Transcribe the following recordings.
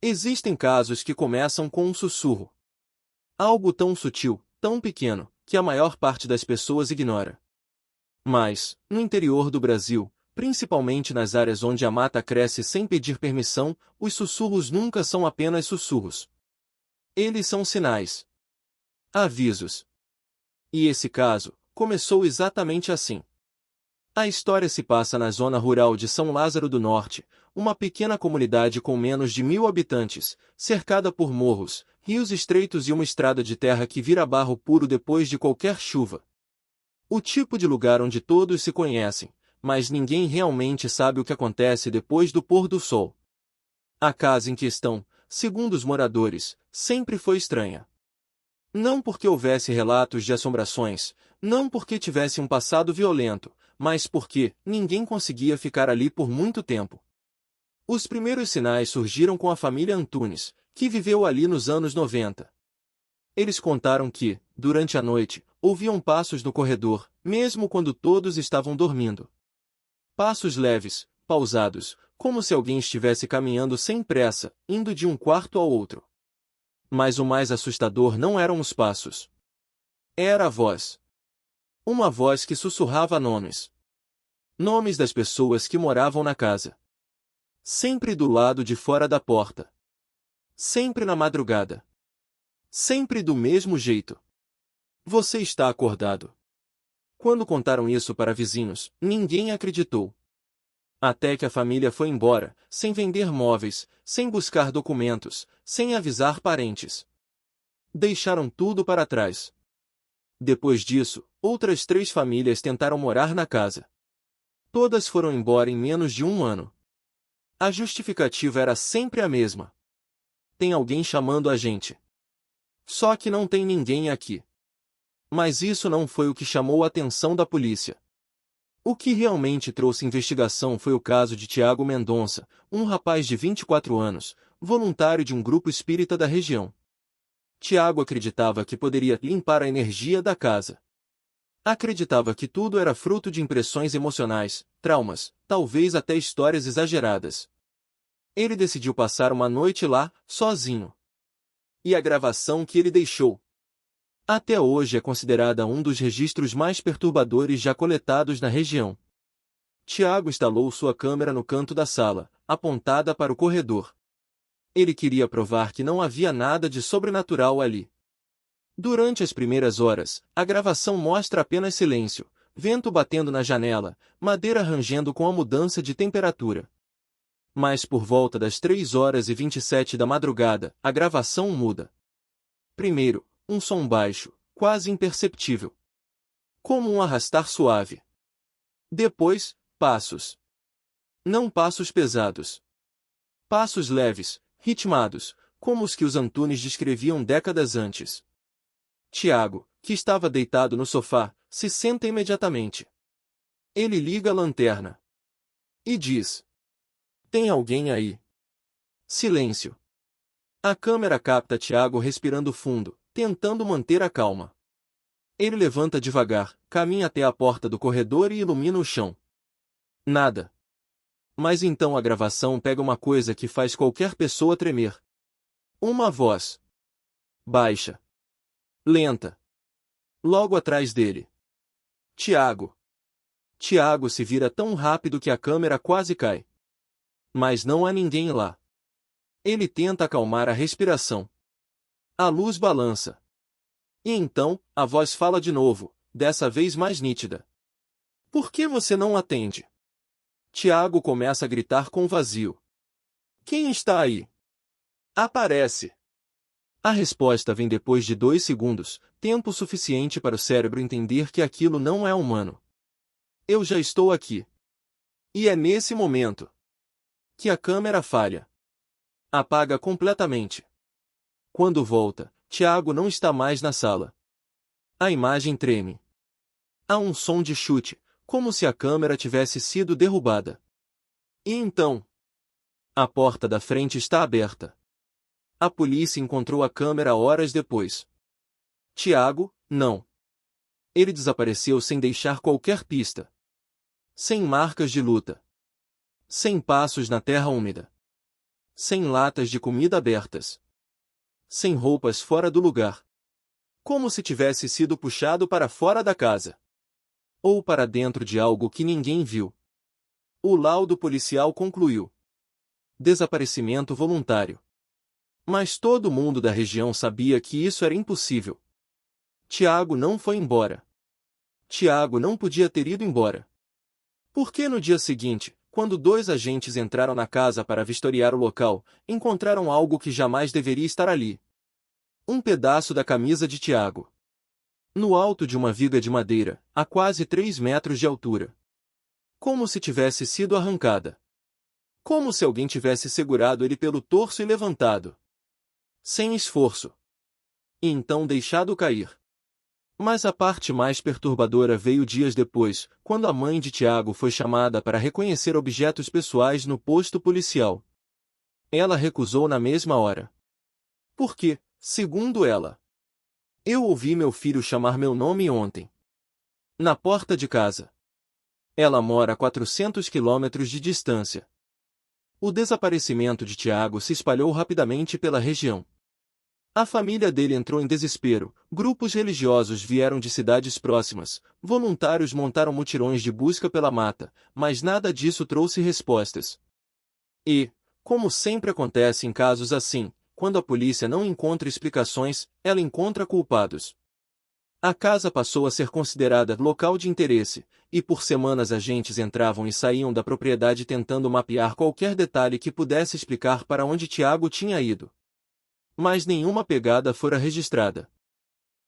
Existem casos que começam com um sussurro. Algo tão sutil, tão pequeno, que a maior parte das pessoas ignora. Mas, no interior do Brasil, principalmente nas áreas onde a mata cresce sem pedir permissão, os sussurros nunca são apenas sussurros. Eles são sinais. Avisos. E esse caso começou exatamente assim. A história se passa na zona rural de São Lázaro do Norte, uma pequena comunidade com menos de 1.000 habitantes, cercada por morros, rios estreitos e uma estrada de terra que vira barro puro depois de qualquer chuva. O tipo de lugar onde todos se conhecem, mas ninguém realmente sabe o que acontece depois do pôr do sol. A casa em questão, segundo os moradores, sempre foi estranha. Não porque houvesse relatos de assombrações, não porque tivesse um passado violento, mas porque ninguém conseguia ficar ali por muito tempo. Os primeiros sinais surgiram com a família Antunes, que viveu ali nos anos 90. Eles contaram que, durante a noite, ouviam passos no corredor, mesmo quando todos estavam dormindo. Passos leves, pausados, como se alguém estivesse caminhando sem pressa, indo de um quarto ao outro. Mas o mais assustador não eram os passos. Era a voz. Uma voz que sussurrava nomes. Nomes das pessoas que moravam na casa. Sempre do lado de fora da porta. Sempre na madrugada. Sempre do mesmo jeito. Você está acordado. Quando contaram isso para vizinhos, ninguém acreditou. Até que a família foi embora, sem vender móveis, sem buscar documentos, sem avisar parentes. Deixaram tudo para trás. Depois disso, outras 3 famílias tentaram morar na casa. Todas foram embora em menos de um ano. A justificativa era sempre a mesma. Tem alguém chamando a gente. Só que não tem ninguém aqui. Mas isso não foi o que chamou a atenção da polícia. O que realmente trouxe investigação foi o caso de Tiago Mendonça, um rapaz de 24 anos, voluntário de um grupo espírita da região. Tiago acreditava que poderia limpar a energia da casa. Acreditava que tudo era fruto de impressões emocionais, traumas, talvez até histórias exageradas. Ele decidiu passar uma noite lá, sozinho. E a gravação que ele deixou até hoje é considerada um dos registros mais perturbadores já coletados na região. Tiago instalou sua câmera no canto da sala, apontada para o corredor. Ele queria provar que não havia nada de sobrenatural ali. Durante as primeiras horas, a gravação mostra apenas silêncio, vento batendo na janela, madeira rangendo com a mudança de temperatura. Mas por volta das 3h27 da madrugada, a gravação muda. Primeiro, um som baixo, quase imperceptível. Como um arrastar suave. Depois, passos. Não passos pesados. Passos leves, ritmados, como os que os Antunes descreviam décadas antes. Tiago, que estava deitado no sofá, se senta imediatamente. Ele liga a lanterna. E diz: tem alguém aí? Silêncio. A câmera capta Tiago respirando fundo, tentando manter a calma. Ele levanta devagar, caminha até a porta do corredor e ilumina o chão. Nada. Mas então a gravação pega uma coisa que faz qualquer pessoa tremer. Uma voz. Baixa. Lenta. Logo atrás dele. Tiago. Tiago se vira tão rápido que a câmera quase cai. Mas não há ninguém lá. Ele tenta acalmar a respiração. A luz balança. E então, a voz fala de novo, dessa vez mais nítida. Por que você não atende? Tiago começa a gritar com o vazio. Quem está aí? Aparece. A resposta vem depois de 2 segundos, tempo suficiente para o cérebro entender que aquilo não é humano. Eu já estou aqui. E é nesse momento que a câmera falha. Apaga completamente. Quando volta, Tiago não está mais na sala. A imagem treme. Há um som de chute, como se a câmera tivesse sido derrubada. E então? A porta da frente está aberta. A polícia encontrou a câmera horas depois. Tiago, não. Ele desapareceu sem deixar qualquer pista. Sem marcas de luta. Sem passos na terra úmida. sem latas de comida abertas, sem roupas fora do lugar, como se tivesse sido puxado para fora da casa, ou para dentro de algo que ninguém viu. O laudo policial concluiu: desaparecimento voluntário. Mas todo mundo da região sabia que isso era impossível. Tiago não foi embora. Tiago não podia ter ido embora. Porque no dia seguinte, quando dois agentes entraram na casa para vistoriar o local, encontraram algo que jamais deveria estar ali. Um pedaço da camisa de Tiago. No alto de uma viga de madeira, a quase 3 metros de altura. Como se tivesse sido arrancada. Como se alguém tivesse segurado ele pelo torso e levantado. Sem esforço. E então deixado cair. Mas a parte mais perturbadora veio dias depois, quando a mãe de Tiago foi chamada para reconhecer objetos pessoais no posto policial. Ela recusou na mesma hora. Porque, segundo ela, eu ouvi meu filho chamar meu nome ontem. Na porta de casa. Ela mora a 400 quilômetros de distância. O desaparecimento de Tiago se espalhou rapidamente pela região. A família dele entrou em desespero, grupos religiosos vieram de cidades próximas, voluntários montaram mutirões de busca pela mata, mas nada disso trouxe respostas. E, como sempre acontece em casos assim, quando a polícia não encontra explicações, ela encontra culpados. A casa passou a ser considerada local de interesse, e por semanas agentes entravam e saíam da propriedade tentando mapear qualquer detalhe que pudesse explicar para onde Tiago tinha ido. Mas nenhuma pegada fora registrada.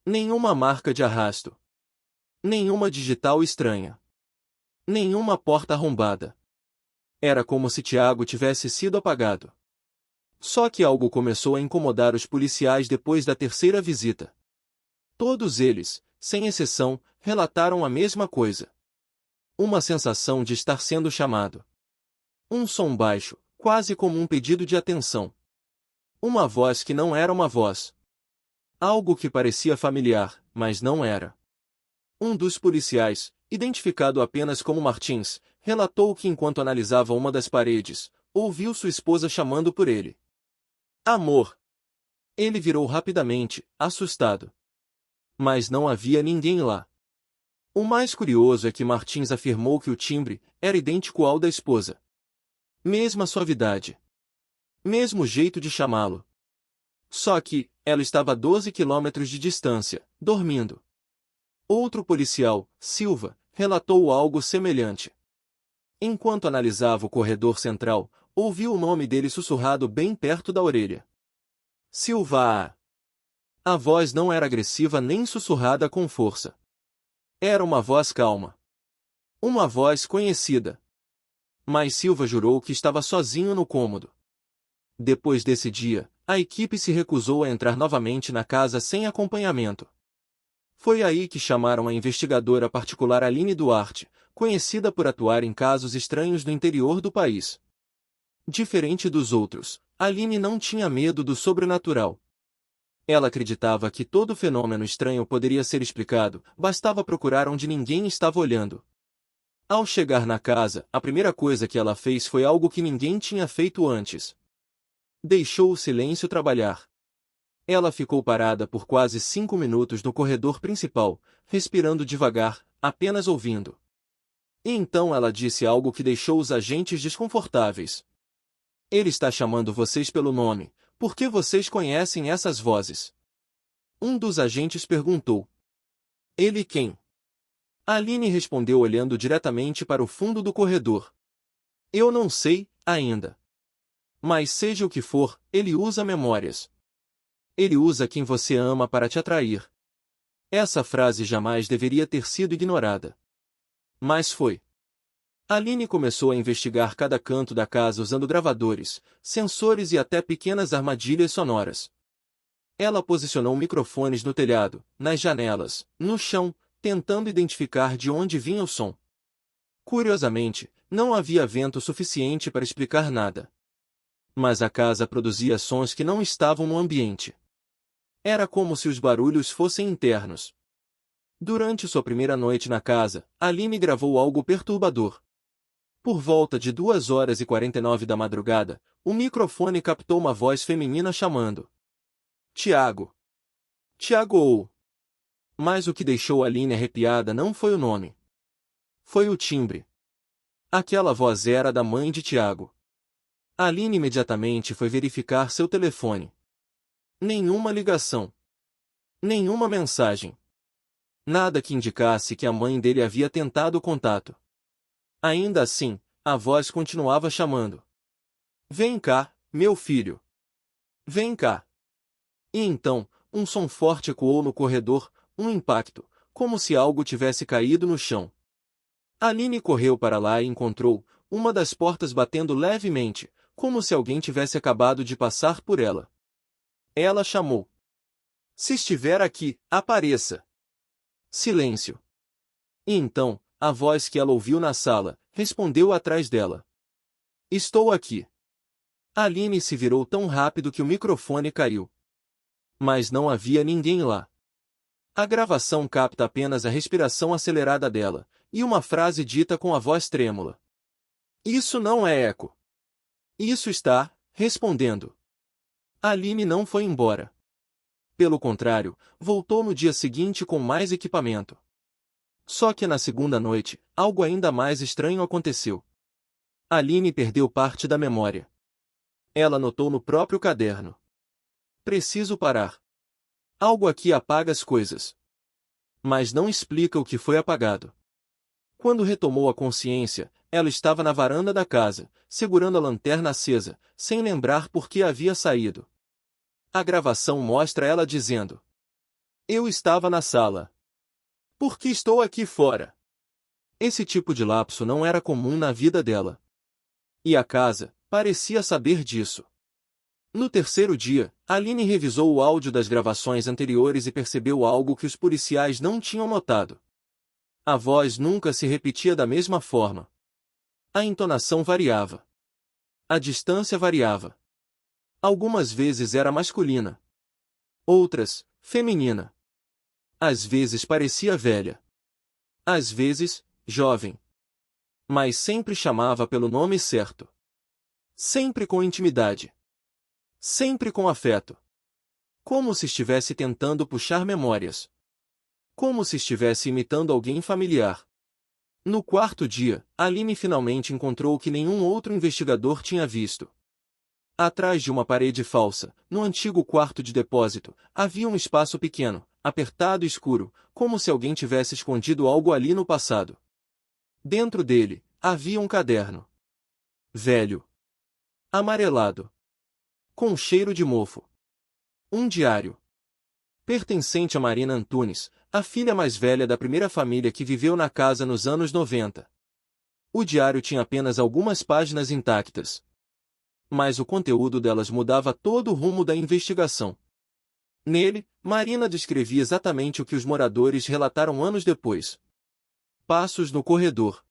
Nenhuma marca de arrasto. Nenhuma digital estranha. Nenhuma porta arrombada. Era como se Tiago tivesse sido apagado. Só que algo começou a incomodar os policiais depois da terceira visita. Todos eles, sem exceção, relataram a mesma coisa. Uma sensação de estar sendo chamado. Um som baixo, quase como um pedido de atenção. Uma voz que não era uma voz. Algo que parecia familiar, mas não era. Um dos policiais, identificado apenas como Martins, relatou que enquanto analisava uma das paredes, ouviu sua esposa chamando por ele. Amor! Ele virou rapidamente, assustado. Mas não havia ninguém lá. O mais curioso é que Martins afirmou que o timbre era idêntico ao da esposa. Mesma suavidade. Mesmo jeito de chamá-lo. Só que, ela estava a 12 quilômetros de distância, dormindo. Outro policial, Silva, relatou algo semelhante. Enquanto analisava o corredor central, ouviu o nome dele sussurrado bem perto da orelha. Silva! A voz não era agressiva nem sussurrada com força. Era uma voz calma. Uma voz conhecida. Mas Silva jurou que estava sozinho no cômodo. Depois desse dia, a equipe se recusou a entrar novamente na casa sem acompanhamento. Foi aí que chamaram a investigadora particular Aline Duarte, conhecida por atuar em casos estranhos no interior do país. Diferente dos outros, Aline não tinha medo do sobrenatural. Ela acreditava que todo fenômeno estranho poderia ser explicado, bastava procurar onde ninguém estava olhando. Ao chegar na casa, a primeira coisa que ela fez foi algo que ninguém tinha feito antes. Deixou o silêncio trabalhar. Ela ficou parada por quase 5 minutos no corredor principal, respirando devagar, apenas ouvindo. E então ela disse algo que deixou os agentes desconfortáveis. Ele está chamando vocês pelo nome, por que vocês conhecem essas vozes? Um dos agentes perguntou. Ele quem? Aline respondeu olhando diretamente para o fundo do corredor. Eu não sei, ainda. Mas seja o que for, ele usa memórias. Ele usa quem você ama para te atrair. Essa frase jamais deveria ter sido ignorada. Mas foi. Aline começou a investigar cada canto da casa usando gravadores, sensores e até pequenas armadilhas sonoras. Ela posicionou microfones no telhado, nas janelas, no chão, tentando identificar de onde vinha o som. Curiosamente, não havia vento suficiente para explicar nada. Mas a casa produzia sons que não estavam no ambiente. Era como se os barulhos fossem internos. Durante sua primeira noite na casa, Aline gravou algo perturbador. Por volta de 2h49 da madrugada, o microfone captou uma voz feminina chamando: Tiago. Tiago. Mas o que deixou Aline arrepiada não foi o nome. Foi o timbre. Aquela voz era da mãe de Tiago. Aline imediatamente foi verificar seu telefone. Nenhuma ligação. Nenhuma mensagem. Nada que indicasse que a mãe dele havia tentado o contato. Ainda assim, a voz continuava chamando. Vem cá, meu filho. Vem cá. E então, um som forte ecoou no corredor, um impacto, como se algo tivesse caído no chão. Aline correu para lá e encontrou uma das portas batendo levemente, como se alguém tivesse acabado de passar por ela. Ela chamou. Se estiver aqui, apareça. Silêncio. E então, a voz que ela ouviu na sala, respondeu atrás dela. Estou aqui. Aline se virou tão rápido que o microfone caiu. Mas não havia ninguém lá. A gravação capta apenas a respiração acelerada dela, e uma frase dita com a voz trêmula. Isso não é eco. Isso está respondendo. Aline não foi embora. Pelo contrário, voltou no dia seguinte com mais equipamento. Só que na segunda noite, algo ainda mais estranho aconteceu. Aline perdeu parte da memória. Ela anotou no próprio caderno. Preciso parar. Algo aqui apaga as coisas. Mas não explica o que foi apagado. Quando retomou a consciência, ela estava na varanda da casa, segurando a lanterna acesa, sem lembrar por que havia saído. A gravação mostra ela dizendo: Eu estava na sala. Por que estou aqui fora? Esse tipo de lapso não era comum na vida dela. E a casa parecia saber disso. No terceiro dia, Aline revisou o áudio das gravações anteriores e percebeu algo que os policiais não tinham notado. A voz nunca se repetia da mesma forma. A entonação variava. A distância variava. Algumas vezes era masculina. Outras, feminina. Às vezes parecia velha. Às vezes, jovem. Mas sempre chamava pelo nome certo. Sempre com intimidade. Sempre com afeto. Como se estivesse tentando puxar memórias. Como se estivesse imitando alguém familiar. No quarto dia, Aline finalmente encontrou o que nenhum outro investigador tinha visto. Atrás de uma parede falsa, no antigo quarto de depósito, havia um espaço pequeno, apertado e escuro, como se alguém tivesse escondido algo ali no passado. Dentro dele, havia um caderno. Velho. Amarelado. Com cheiro de mofo. Um diário. Pertencente a Marina Antunes, a filha mais velha da primeira família que viveu na casa nos anos 90. O diário tinha apenas algumas páginas intactas. Mas o conteúdo delas mudava todo o rumo da investigação. Nele, Marina descrevia exatamente o que os moradores relataram anos depois. Passos no corredor.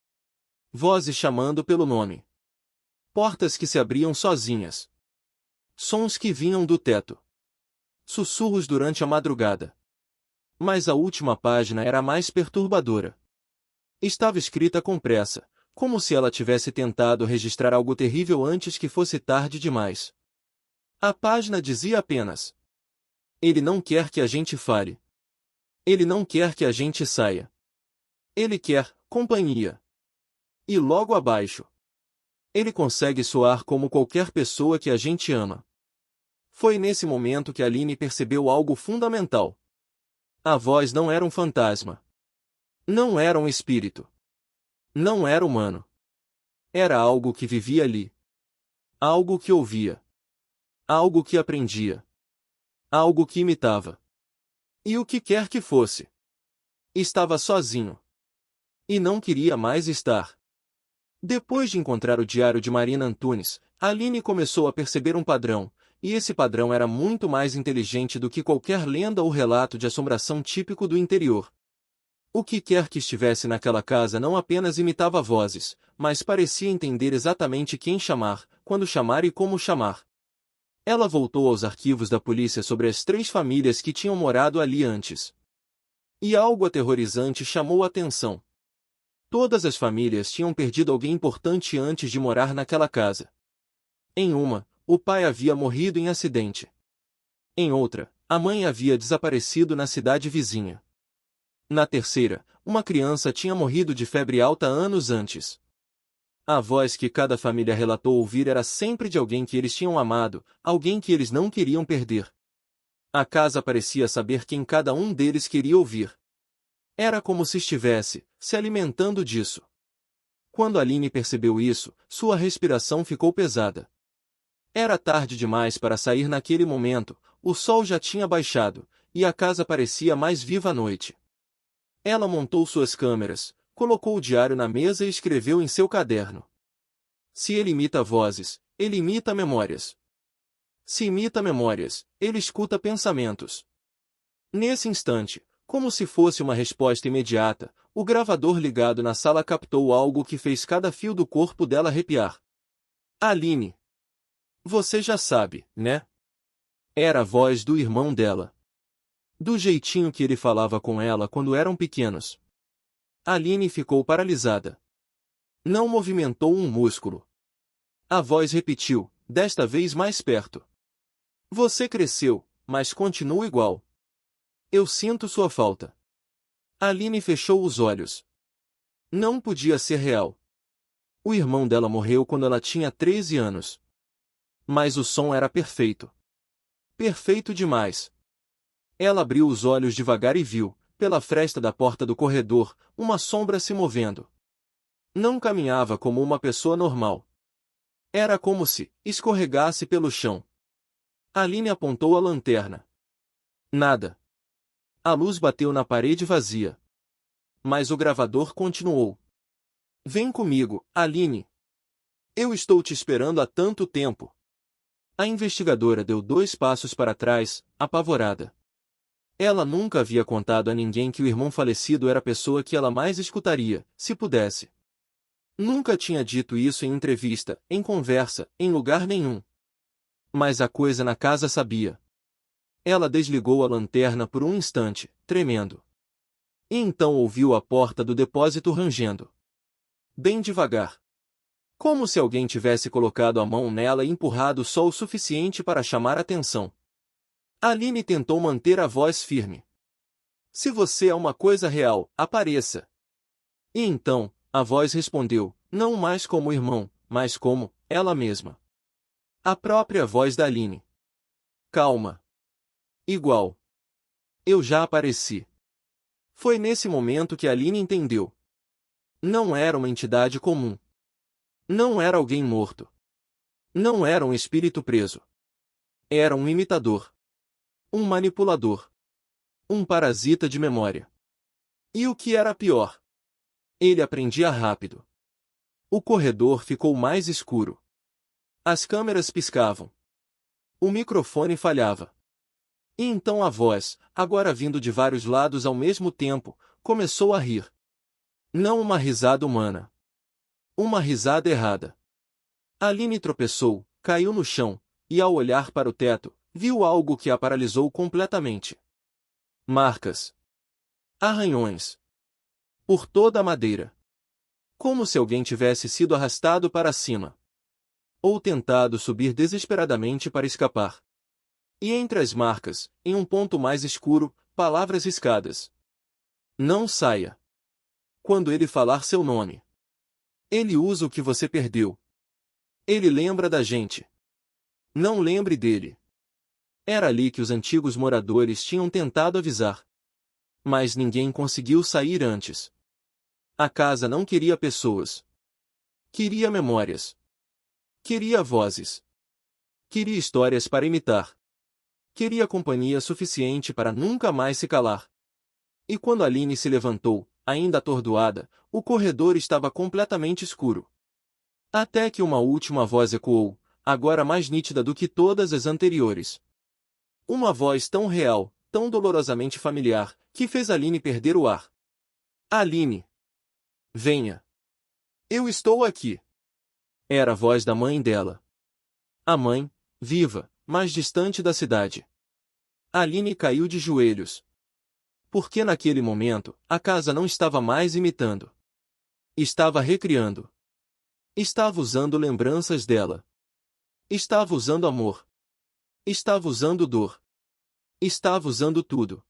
Vozes chamando pelo nome. Portas que se abriam sozinhas. Sons que vinham do teto. Sussurros durante a madrugada. Mas a última página era a mais perturbadora. Estava escrita com pressa, como se ela tivesse tentado registrar algo terrível antes que fosse tarde demais. A página dizia apenas: Ele não quer que a gente fale. Ele não quer que a gente saia. Ele quer companhia. E logo abaixo: Ele consegue soar como qualquer pessoa que a gente ama. Foi nesse momento que Aline percebeu algo fundamental. A voz não era um fantasma. Não era um espírito. Não era humano. Era algo que vivia ali. Algo que ouvia. Algo que aprendia. Algo que imitava. E o que quer que fosse. Estava sozinho. E não queria mais estar. Depois de encontrar o diário de Marina Antunes, Aline começou a perceber um padrão, e esse padrão era muito mais inteligente do que qualquer lenda ou relato de assombração típico do interior. O que quer que estivesse naquela casa não apenas imitava vozes, mas parecia entender exatamente quem chamar, quando chamar e como chamar. Ela voltou aos arquivos da polícia sobre as 3 famílias que tinham morado ali antes. E algo aterrorizante chamou a atenção. Todas as famílias tinham perdido alguém importante antes de morar naquela casa. Em uma, o pai havia morrido em acidente. Em outra, a mãe havia desaparecido na cidade vizinha. Na terceira, uma criança tinha morrido de febre alta anos antes. A voz que cada família relatou ouvir era sempre de alguém que eles tinham amado, alguém que eles não queriam perder. A casa parecia saber quem cada um deles queria ouvir. Era como se estivesse se alimentando disso. Quando Aline percebeu isso, sua respiração ficou pesada. Era tarde demais para sair naquele momento, o sol já tinha baixado, e a casa parecia mais viva à noite. Ela montou suas câmeras, colocou o diário na mesa e escreveu em seu caderno. Se ele imita vozes, ele imita memórias. Se imita memórias, ele escuta pensamentos. Nesse instante, como se fosse uma resposta imediata, o gravador ligado na sala captou algo que fez cada fio do corpo dela arrepiar. Aline. Você já sabe, né? Era a voz do irmão dela. Do jeitinho que ele falava com ela quando eram pequenos. Aline ficou paralisada. Não movimentou um músculo. A voz repetiu, desta vez mais perto. Você cresceu, mas continua igual. Eu sinto sua falta. Aline fechou os olhos. Não podia ser real. O irmão dela morreu quando ela tinha 13 anos. Mas o som era perfeito. Perfeito demais. Ela abriu os olhos devagar e viu, pela fresta da porta do corredor, uma sombra se movendo. Não caminhava como uma pessoa normal. Era como se escorregasse pelo chão. Aline apontou a lanterna. Nada. A luz bateu na parede vazia. Mas o gravador continuou. Vem comigo, Aline. Eu estou te esperando há tanto tempo. A investigadora deu 2 passos para trás, apavorada. Ela nunca havia contado a ninguém que o irmão falecido era a pessoa que ela mais escutaria, se pudesse. Nunca tinha dito isso em entrevista, em conversa, em lugar nenhum. Mas a coisa na casa sabia. Ela desligou a lanterna por um instante, tremendo. E então ouviu a porta do depósito rangendo. Bem devagar. Como se alguém tivesse colocado a mão nela e empurrado só o suficiente para chamar a atenção. Aline tentou manter a voz firme. Se você é uma coisa real, apareça. E então, a voz respondeu, não mais como irmão, mas como ela mesma. A própria voz da Aline. Calma. Igual. Eu já apareci. Foi nesse momento que Aline entendeu. Não era uma entidade comum. Não era alguém morto. Não era um espírito preso. Era um imitador. Um manipulador. Um parasita de memória. E o que era pior? Ele aprendia rápido. O corredor ficou mais escuro. As câmeras piscavam. O microfone falhava. E então a voz, agora vindo de vários lados ao mesmo tempo, começou a rir. Não uma risada humana. Uma risada errada. Aline tropeçou, caiu no chão, e ao olhar para o teto, viu algo que a paralisou completamente. Marcas. Arranhões. Por toda a madeira. Como se alguém tivesse sido arrastado para cima. Ou tentado subir desesperadamente para escapar. E entre as marcas, em um ponto mais escuro, palavras riscadas. Não saia. Quando ele falar seu nome. Ele usa o que você perdeu. Ele lembra da gente. Não lembre dele. Era ali que os antigos moradores tinham tentado avisar. Mas ninguém conseguiu sair antes. A casa não queria pessoas. Queria memórias. Queria vozes. Queria histórias para imitar. Queria companhia suficiente para nunca mais se calar. E quando Aline se levantou, ainda atordoada, o corredor estava completamente escuro. Até que uma última voz ecoou, agora mais nítida do que todas as anteriores. Uma voz tão real, tão dolorosamente familiar, que fez Aline perder o ar. Aline! Venha! Eu estou aqui! Era a voz da mãe dela. A mãe, viva, mais distante da cidade. Aline caiu de joelhos. Porque naquele momento, a casa não estava mais imitando. Estava recriando. Estava usando lembranças dela. Estava usando amor. Estava usando dor. Estava usando tudo.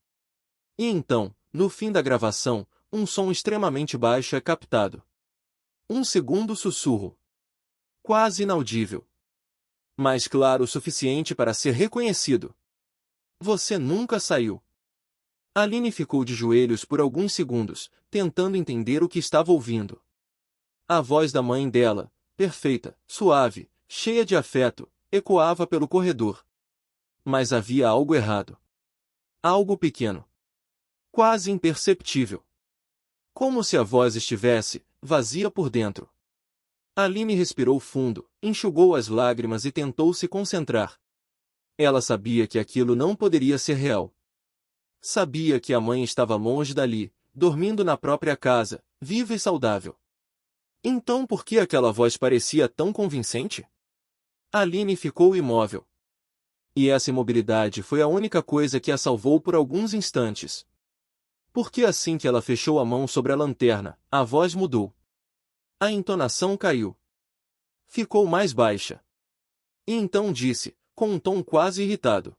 E então, no fim da gravação, um som extremamente baixo é captado. Um segundo sussurro. Quase inaudível. Mas claro o suficiente para ser reconhecido. Você nunca saiu. Aline ficou de joelhos por alguns segundos, tentando entender o que estava ouvindo. A voz da mãe dela, perfeita, suave, cheia de afeto, ecoava pelo corredor. Mas havia algo errado. Algo pequeno. Quase imperceptível. Como se a voz estivesse vazia por dentro. Aline respirou fundo, enxugou as lágrimas e tentou se concentrar. Ela sabia que aquilo não poderia ser real. Sabia que a mãe estava longe dali, dormindo na própria casa, viva e saudável. Então por que aquela voz parecia tão convincente? Aline ficou imóvel. E essa imobilidade foi a única coisa que a salvou por alguns instantes. Porque assim que ela fechou a mão sobre a lanterna, a voz mudou. A entonação caiu. Ficou mais baixa. E então disse, com um tom quase irritado: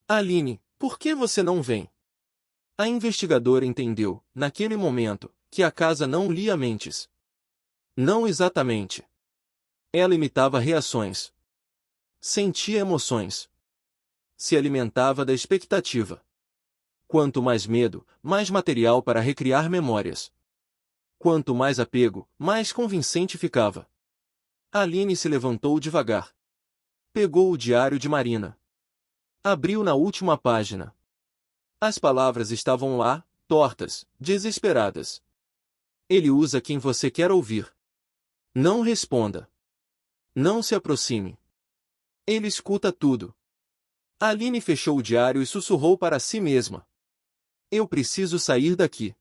Aline, por que você não vem? A investigadora entendeu, naquele momento, que a casa não lia mentes. Não exatamente. Ela imitava reações. Sentia emoções. Se alimentava da expectativa. Quanto mais medo, mais material para recriar memórias. Quanto mais apego, mais convincente ficava. Aline se levantou devagar. Pegou o diário de Marina. Abriu na última página. As palavras estavam lá, tortas, desesperadas. Ele usa quem você quer ouvir. Não responda. Não se aproxime. Ele escuta tudo. Aline fechou o diário e sussurrou para si mesma: Eu preciso sair daqui.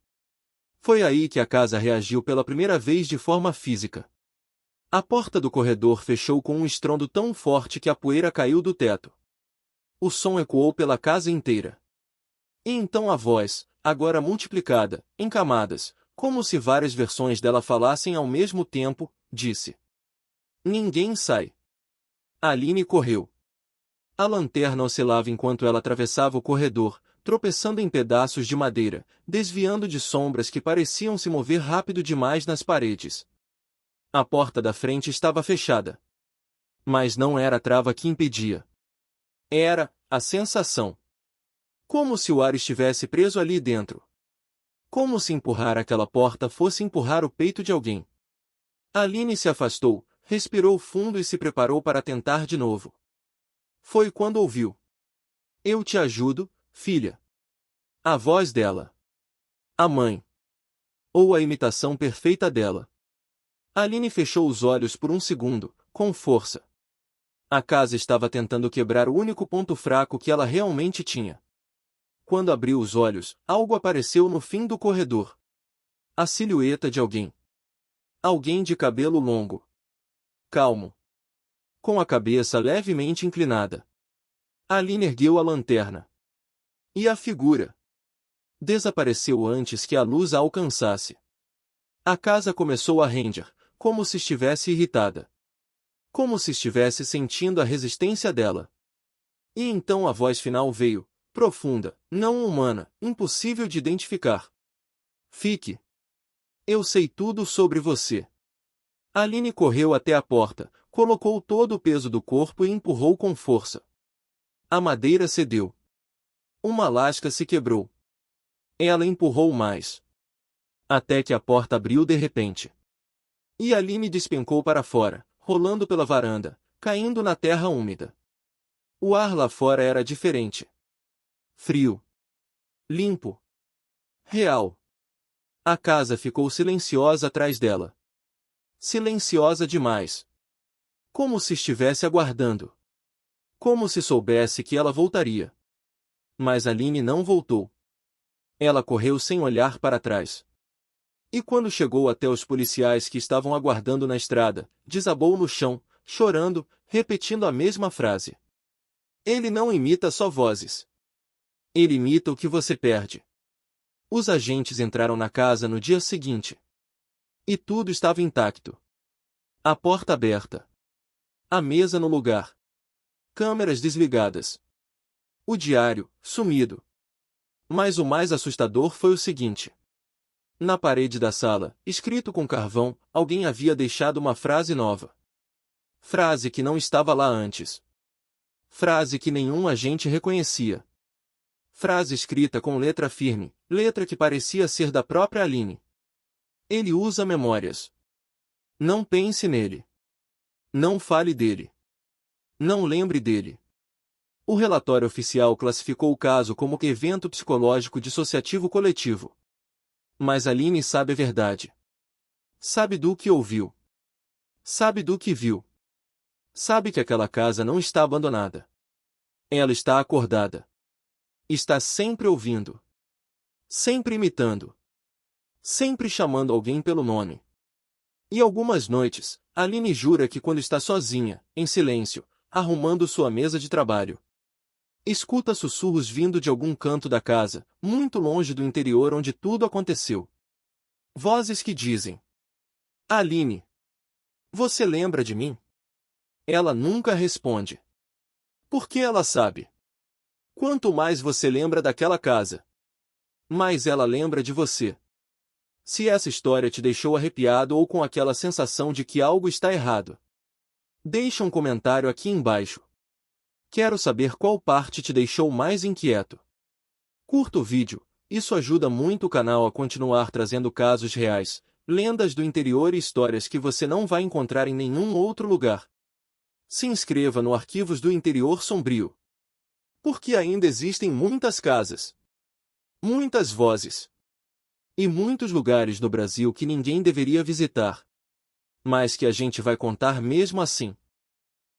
Foi aí que a casa reagiu pela primeira vez de forma física. A porta do corredor fechou com um estrondo tão forte que a poeira caiu do teto. O som ecoou pela casa inteira. E então a voz, agora multiplicada, em camadas, como se várias versões dela falassem ao mesmo tempo, disse: Ninguém sai. Aline correu. A lanterna oscilava enquanto ela atravessava o corredor, tropeçando em pedaços de madeira, desviando de sombras que pareciam se mover rápido demais nas paredes. A porta da frente estava fechada. Mas não era a trava que impedia. Era a sensação. Como se o ar estivesse preso ali dentro. Como se empurrar aquela porta fosse empurrar o peito de alguém. Aline se afastou, respirou fundo e se preparou para tentar de novo. Foi quando ouviu: Eu te ajudo, filha. A voz dela. A mãe. Ou a imitação perfeita dela. Aline fechou os olhos por um segundo, com força. A casa estava tentando quebrar o único ponto fraco que ela realmente tinha. Quando abriu os olhos, algo apareceu no fim do corredor. A silhueta de alguém. Alguém de cabelo longo. Calmo. Com a cabeça levemente inclinada. Aline ergueu a lanterna. E a figura desapareceu antes que a luz a alcançasse. A casa começou a render, como se estivesse irritada. Como se estivesse sentindo a resistência dela. E então a voz final veio, profunda, não humana, impossível de identificar. Fique. Eu sei tudo sobre você. Aline correu até a porta, colocou todo o peso do corpo e empurrou com força. A madeira cedeu. Uma lasca se quebrou. Ela empurrou mais. Até que a porta abriu de repente. E Aline despencou para fora, rolando pela varanda, caindo na terra úmida. O ar lá fora era diferente. Frio. Limpo. Real. A casa ficou silenciosa atrás dela. Silenciosa demais. Como se estivesse aguardando. Como se soubesse que ela voltaria. Mas Aline não voltou. Ela correu sem olhar para trás. E quando chegou até os policiais que estavam aguardando na estrada, desabou no chão, chorando, repetindo a mesma frase. Ele não imita só vozes. Ele imita o que você perde. Os agentes entraram na casa no dia seguinte. E tudo estava intacto. A porta aberta. A mesa no lugar. Câmeras desligadas. O diário, sumido. Mas o mais assustador foi o seguinte. Na parede da sala, escrito com carvão, alguém havia deixado uma frase nova. Frase que não estava lá antes. Frase que nenhum agente reconhecia. Frase escrita com letra firme, letra que parecia ser da própria Aline. Ele usa memórias. Não pense nele. Não fale dele. Não lembre dele. O relatório oficial classificou o caso como evento psicológico dissociativo coletivo. Mas Aline sabe a verdade. Sabe do que ouviu. Sabe do que viu. Sabe que aquela casa não está abandonada. Ela está acordada. Está sempre ouvindo. Sempre imitando. Sempre chamando alguém pelo nome. E algumas noites, Aline jura que quando está sozinha, em silêncio, arrumando sua mesa de trabalho, escuta sussurros vindo de algum canto da casa, muito longe do interior onde tudo aconteceu. Vozes que dizem: Aline, você lembra de mim? Ela nunca responde. Porque ela sabe. Quanto mais você lembra daquela casa, mais ela lembra de você. Se essa história te deixou arrepiado ou com aquela sensação de que algo está errado, deixa um comentário aqui embaixo. Quero saber qual parte te deixou mais inquieto. Curta o vídeo, isso ajuda muito o canal a continuar trazendo casos reais, lendas do interior e histórias que você não vai encontrar em nenhum outro lugar. Se inscreva no Arquivos do Interior Sombrio. Porque ainda existem muitas casas, muitas vozes e muitos lugares no Brasil que ninguém deveria visitar, mas que a gente vai contar mesmo assim.